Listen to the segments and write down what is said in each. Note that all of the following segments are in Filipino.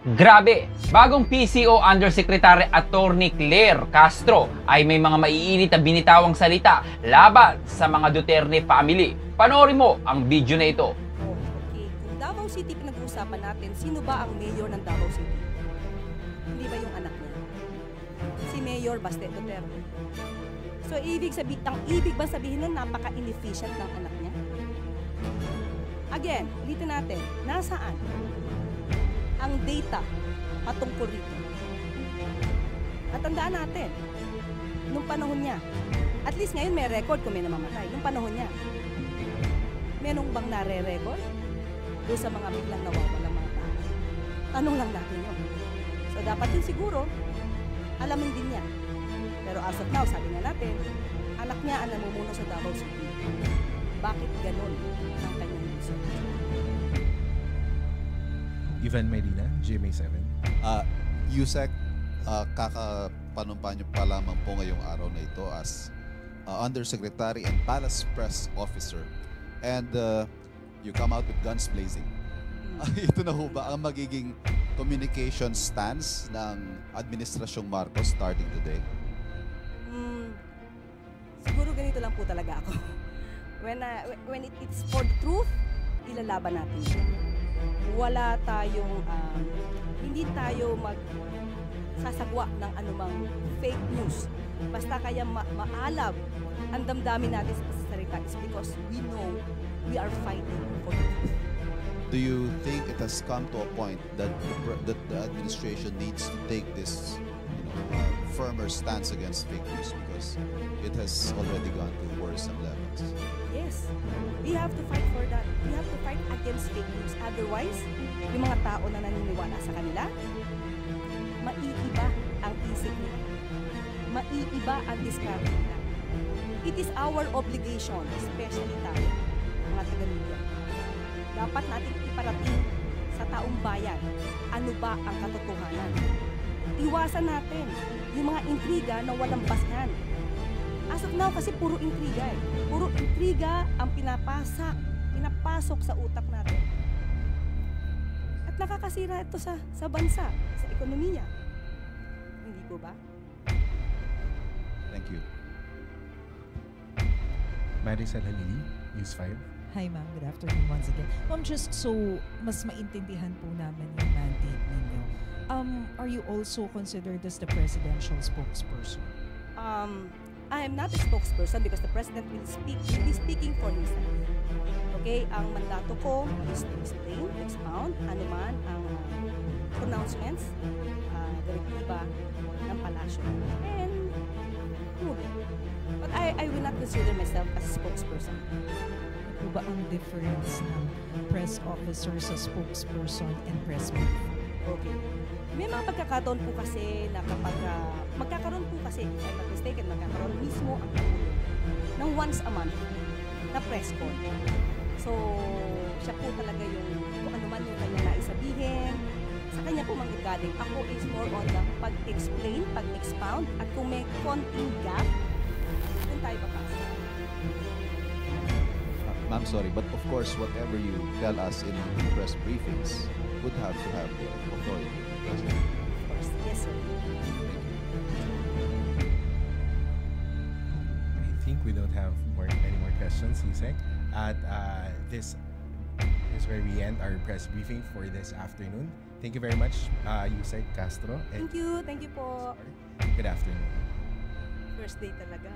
Grabe! Bagong PCO Undersecretary Attorney Claire Castro ay may mga maiinit na binitawang salita laban sa mga Duterte family. Panoorin mo ang video na ito. Okay, kung Davao City pinag-uusapan natin, sino ba ang mayor ng Davao City? Hindi ba yung anak niya? Si Mayor Baste Duterte. So, ang ibig ba sabihin nun, napaka-inefficient ng anak niya? Again, ulitin natin, nasaan ang data patungkol rito? At tandaan natin, nung panahon niya, at least ngayon may record kung may namamatay, nung panahon niya, merong bang nare-record doon sa mga biglang nawawalang mga tao? Tanong lang natin yun. So, dapat din siguro, alamin din niya. Pero as of now, sabi nga natin, anak niya ang namumuno sa Davao City. Bakit ganun ang kanyang gusto? Ivan Medina, GMA7. Yusek, kakapanumpa niyo pa lamang po ngayong araw na ito as Undersecretary and Palace Press Officer. And you come out with guns blazing. Ito na ho ba ang magiging communication stance ng Administrasyong Marcos starting today? Siguro ganito lang po talaga ako. When it's for the truth, ilalaban natin yun. Wala tayong, hindi tayo magsasagwa ng anumang fake news. Basta kaya maalab ang damdamin natin sa salita is because we know we are fighting for the truth. Do you think it has come to a point that the administration needs to take this firmer stance against fake news because it has already gone to worrisome levels? Yes, we have to fight for that. We have to fight against fake news. Otherwise, yung mga tao na naniniwala sa kanila, maiiba ang isip nila. Maiiba ang diskarte nila. It is our obligation, especially tayo, mga taga-media. Dapat natin iparating sa taong bayan ano ba ang katotohanan. Iwasan natin yung mga intriga na walang basehan. As of now, kasi puro intriga eh. Puro intriga ang pinapasok sa utak natin. At nakakasira ito sa bansa, sa ekonomiya. Hindi po ba? Thank you. Maricel Halili, News 5. Hi ma'am, good afternoon once again. Ma'am, just so mas maintindihan po namin yung mandate ninyo. Are you also considered as the presidential spokesperson? I am not a spokesperson because the president will be speaking for himself. Okay, ang mandato ko is to explain, to expound, anuman ang pronouncements, direktiba ng palasyo. And move it. But I will not consider myself as a spokesperson. Ano ba ang difference ng press officer sa spokesperson and press brief? Okay. May mga pagkakataon po kasi na kapag magkakaroon po kasi, if I'm not mistaken, magkakaroon mismo ang Pangulo ng once a month na press con. So, siya po talaga yung kung ano man yung kanya naisabihin, sa kanya po manggagaling. Ako is more on the pag-explain, pag-expound, at kung may konting gap, kung tayo papasok. Ma'am, sorry, but of course, whatever you tell us in press briefings would have to have the authority of the President. Of course, yes sir. I think we don't have any more questions, Yusek. At this is where we end our press briefing for this afternoon. Thank you very much, Yusek Castro. Thank you po. Good afternoon. First day talaga.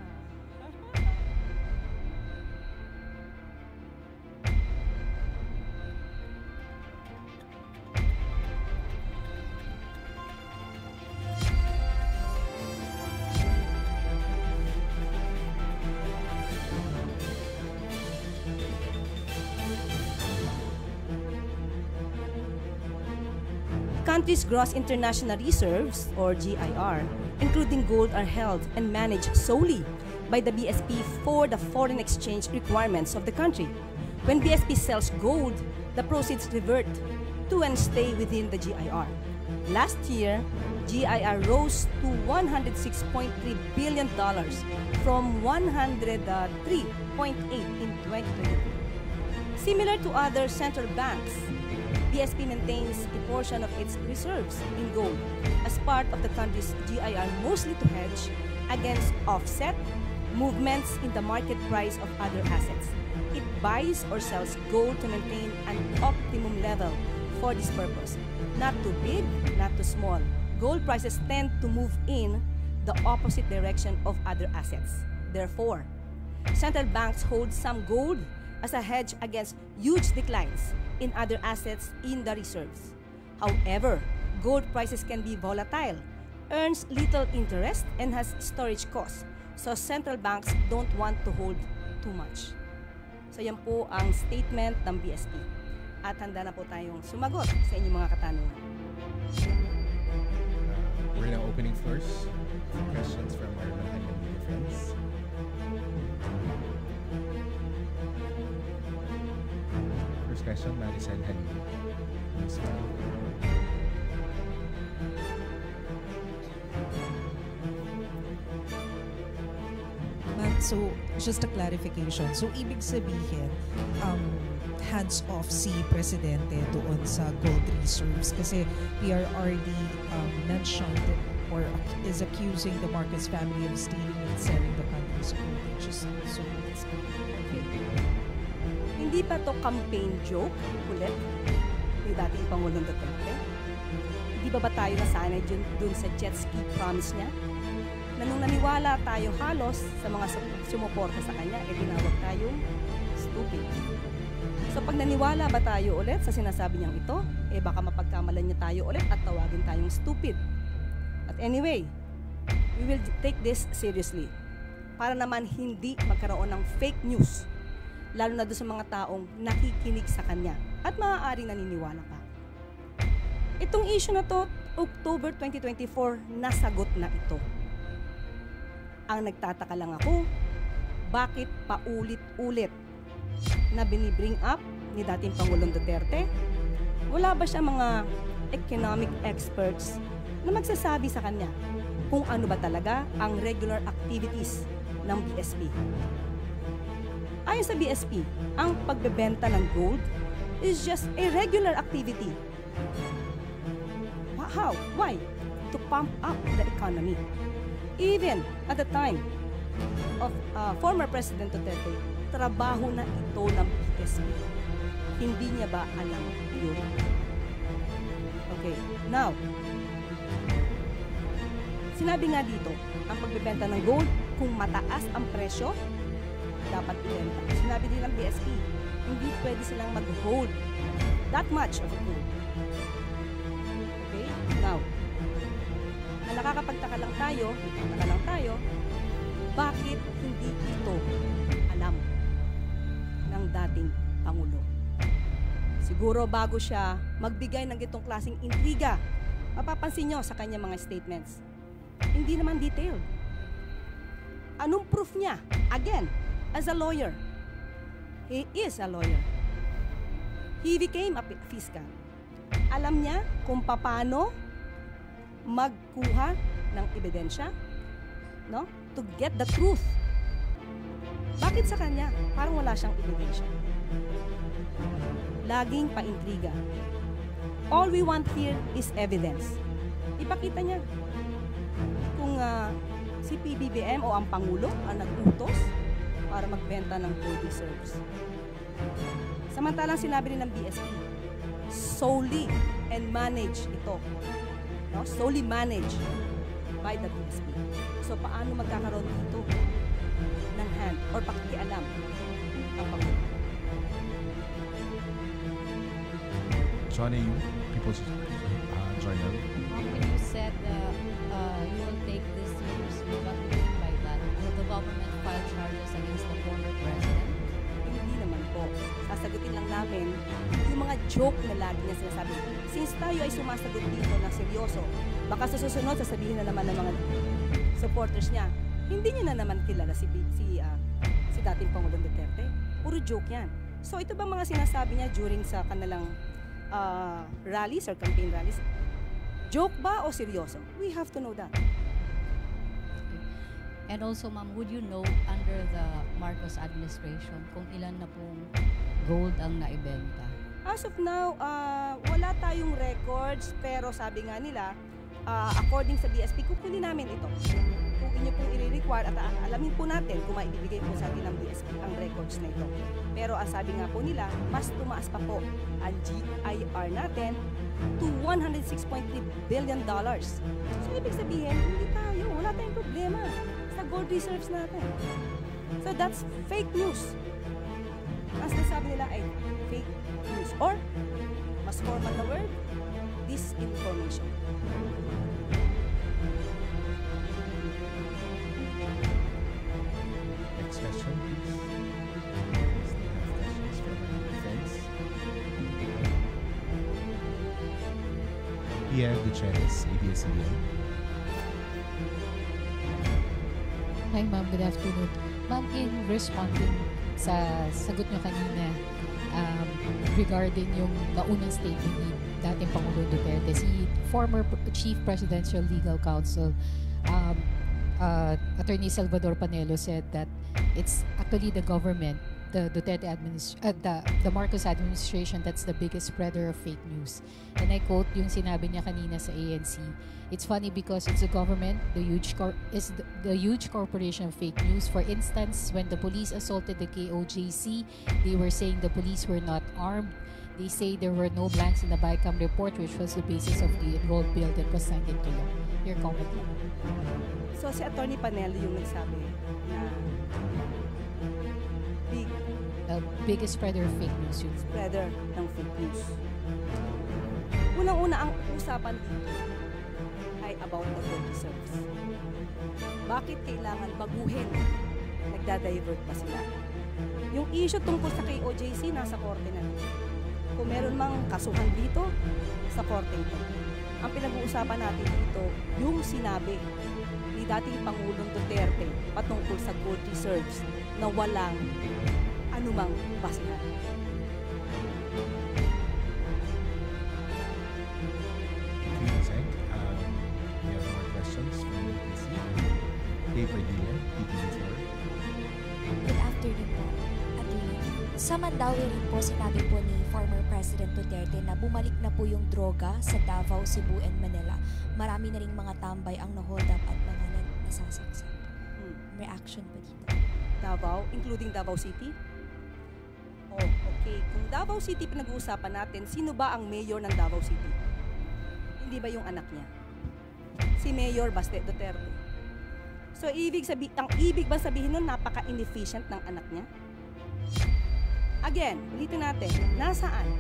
Country's gross international reserves, or GIR, including gold, are held and managed solely by the BSP for the foreign exchange requirements of the country. When BSP sells gold, the proceeds revert to and stay within the GIR. Last year, GIR rose to $106.3 billion from $103.8 in 2022. Similar to other central banks, BSP maintains a portion of its reserves in gold as part of the country's GIR, mostly to hedge against offset movements in the market price of other assets. It buys or sells gold to maintain an optimum level for this purpose. Not too big, not too small. Gold prices tend to move in the opposite direction of other assets. Therefore, central banks hold some gold as a hedge against huge declines in other assets in the reserves. However, gold prices can be volatile, earns little interest, and has storage costs. So central banks don't want to hold too much. So yan po ang statement ng BSP. At handa na po tayong sumagot sa inyong mga katanungan. We're now opening floors for questions from our Malacanang media friends. First question, Maricel Halil. News 5. Ma'am, so just a clarification. So ibig sabihin, hands-off si Presidente doon sa gold reserves kasi we are already mentioned or is accusing the Marcos family of stealing and selling the country's gold. Just so it's Okay. Hindi pa to campaign joke ulit ni dating Pangulong Duterte? Hindi ba tayo nasanay dun sa jet ski promise niya? Na nung naniwala tayo halos sa mga sumuporta sa kanya, tinawag tayong stupid. So pag naniwala ba tayo ulit sa sinasabi niyang ito, baka mapagkamalan niya tayo ulit at tawagin tayong stupid. But anyway, we will take this seriously para naman hindi magkaroon ng fake news, lalo na doon sa mga taong nakikinig sa kanya at maaaring naniniwala pa. Itong issue na to, October 2024, nasagot na ito. Ang nagtataka lang ako, bakit paulit-ulit na binibring up ni dating Pangulong Duterte? Wala ba siya mga economic experts na magsasabi sa kanya kung ano ba talaga ang regular activities ng BSP? Ayon sa BSP, ang pagbebenta ng gold is just a regular activity. How? Why? To pump up the economy. Even at the time of former President Duterte, trabaho na ito ng BSP. Hindi niya ba alam yun? Okay, now, sinabi nga dito, ang pagbebenta ng gold, kung mataas ang presyo, dapat ibenta. Sinabi din ng BSP, hindi pwede silang mag-hold that much of a gold. Okay, now, na nakakapagtaka lang tayo, bakit hindi ito alam ng dating Pangulo? Siguro bago siya magbigay ng itong klaseng intriga, mapapansin nyo sa kanya mga statements, hindi naman detailed. Anong proof niya? Again, as a lawyer, he is a lawyer. He became a fiscal. Alam niya kung paano magkuha ng ebidensya, no? To get the truth. Bakit sa kanya? Parang wala siyang ebidensya. Laging paintriga. All we want here is evidence. Ipakita niya kung si PBBM o ang Pangulo ang nag-utos para magbenta ng gold reserves. Samantalang sinabi rin ng BSP, solely and manage ito. No? Solely managed by the BSP. So, paano magkakaroon dito ng hand or pakikialam ng Pangulo? John A.U., People's Journal. When you said you will take this seriously, what do you mean by that? Will the government file charges against the former president? Hindi naman po. Sasagutin lang namin yung mga joke na lagi niya sinasabi. Since tayo ay sumasagot dito ng seryoso, baka sa susunod sasabihin na naman ng mga supporters niya, hindi niya na naman kilala si dating Pangulong Duterte. Puro joke yan. So ito bang mga sinasabi niya during sa kanilang rallies or campaign rallies? Joke ba o seryoso? We have to know that. And also, ma'am, would you know under the Marcos administration kung ilan na pong gold ang naibenta? As of now, wala tayong records, pero sabi nga nila, according sa BSP, kukunin namin ito. Kung inyo pong i-require at alamin po natin kung maibibigay po sa atin ng BSP ang records na ito. Pero ang sabi nga po nila, mas tumaas pa po ang GIR natin to $106.3 billion. So, ibig sabihin, hindi tayo, wala tayong problema sa gold reserves natin. So, that's fake news. As nasabi nila ay fake news. Or, mas formal na word, disinformation. Next question, please. Still have questions from our friends. Pierre Duchenes, ABS-CBN. Hi ma'am, good afternoon. Ma'am, in responding sa sagot nyo kanina regarding yung naunang statement ni dating Pangulong Duterte, si former Chief Presidential Legal Counsel Attorney Salvador Panelo said that it's actually the government, the Duterte the Marcos administration that's the biggest spreader of fake news. And I quote yung sinabi niya kanina sa ANC. It's funny because it's the government, the huge corporation of fake news. For instance, when the police assaulted the KOJC, they were saying the police were not armed. They say there were no blanks in the BICAM report, which was the basis of the enrolled bill that was signed into law. Your comment. So, si Attorney Panelo yung nagsabi na The biggest spreader of fake news. Yun. spreader ng fake news. Unang-una, ang usapan dito ay about the gold reserves. Bakit kailangan baguhin? Nagda-divert pa sila. Yung issue tungkol sa KOJC, nasa korte na. Kung meron mang kasuhan dito, sa korte ito. Ang pinag-uusapan natin dito, yung sinabi ni dating Pangulong Duterte patungkol sa gold reserves na walang anumang basihan. Thank you, Sec. We have more questions from UTC. Dave Padilla, PTV4. Good afternoon po, Attorney. Sa Mandaue rin po sinabi po ni former President Duterte na bumalik na po yung droga sa Davao, Cebu, and Manila. Marami na rin mga tambay ang na-hold up at mga nasasaksak. Reaction po dito. Davao, including Davao City? Oh, okay. Kung Davao City pinag-uusapan natin, sino ba ang mayor ng Davao City? Hindi ba yung anak niya? Si Mayor Baste Duterte. So, ang ibig ba sabihin nun, napaka-inefficient ng anak niya? Again, ulitin natin, nasaan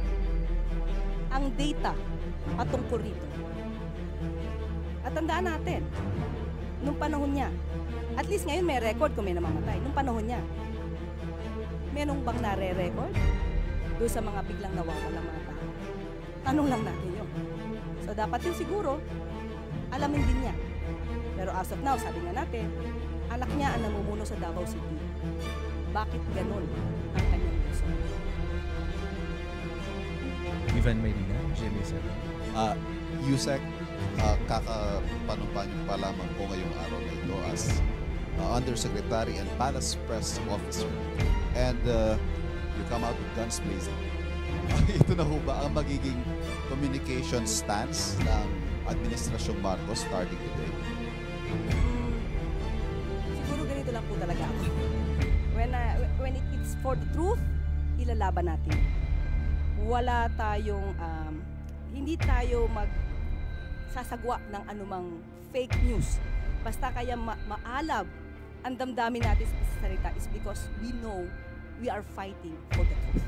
ang data patungkol rito? At tandaan natin, nung panahon niya, at least ngayon may record kung may namamatay, nung panahon niya, menong bang nare-record doon sa mga biglang nawawalang mga tao? Tanong lang natin yun. So, dapat yun siguro, alamin din niya. Pero as of now, sabi nga natin, anak niya ang namumuno sa Davao City. Bakit ganun ang kanyang gusto? Ivan Medina, GMA7. Yusek, kakapanumpa niyo pa lamang po ngayong araw na ito as Undersecretary and Palace Press Officer. And you come out with guns blazing. Ito na ho ba ang magiging communication stance ng Administrasyong Marcos starting today? Siguro ganito lang po talaga ako. When it's for the truth, ilalaban natin. Wala tayong, hindi tayo magsasagwa ng anumang fake news. Basta kaya maalab ang damdamin natin sa salita is because we know we are fighting for the truth.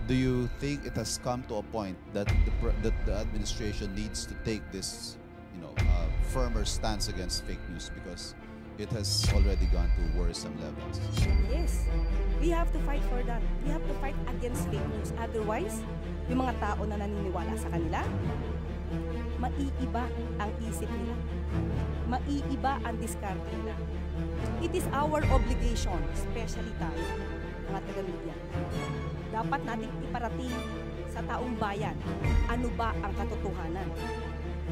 Do you think it has come to a point that the administration needs to take this, firmer stance against fake news because it has already gone to worrisome levels? Yes, we have to fight for that. We have to fight against fake news. Otherwise, yung mga tao na naniniwala sa kanila, maiiba ang isip nila. Maiiba ang diskarte nila. It is our obligation, especially tayo, mga taga-media. Dapat natin iparating sa taong bayan ano ba ang katotohanan.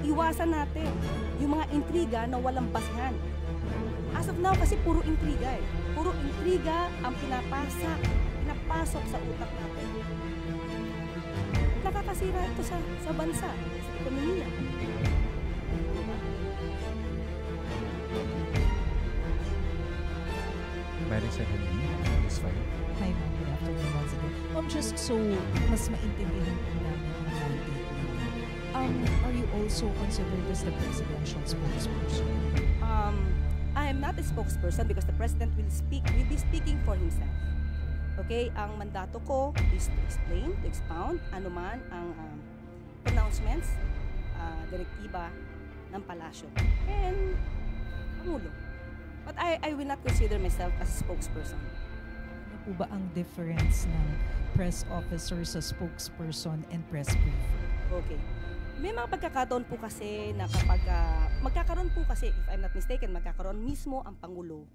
Iwasan natin yung mga intriga na walang basihan. As of now, kasi puro intriga eh. Puro intriga ang pinapasok sa utak natin. nakakasira ito sa bansa, sa ekonomiya. Diba? Madam Secretary, please file. Hi, ma'am. Good afternoon once again. Ma'am, just so mas maintindihan po namin ang mandate ninyo. Are you also considered as the presidential spokesperson? I am not a spokesperson because the president will be speaking for himself. Okay, ang mandato ko is to explain, to expound anuman ang pronouncements, direktiba ng palasyo and Pangulo. But I will not consider myself as a spokesperson. Ano po ba ang difference ng press officer sa spokesperson and press briefer? Okay. May mga pagkakataon po kasi na kapag magkakaroon po kasi, if I'm not mistaken, magkakaroon mismo ang Pangulo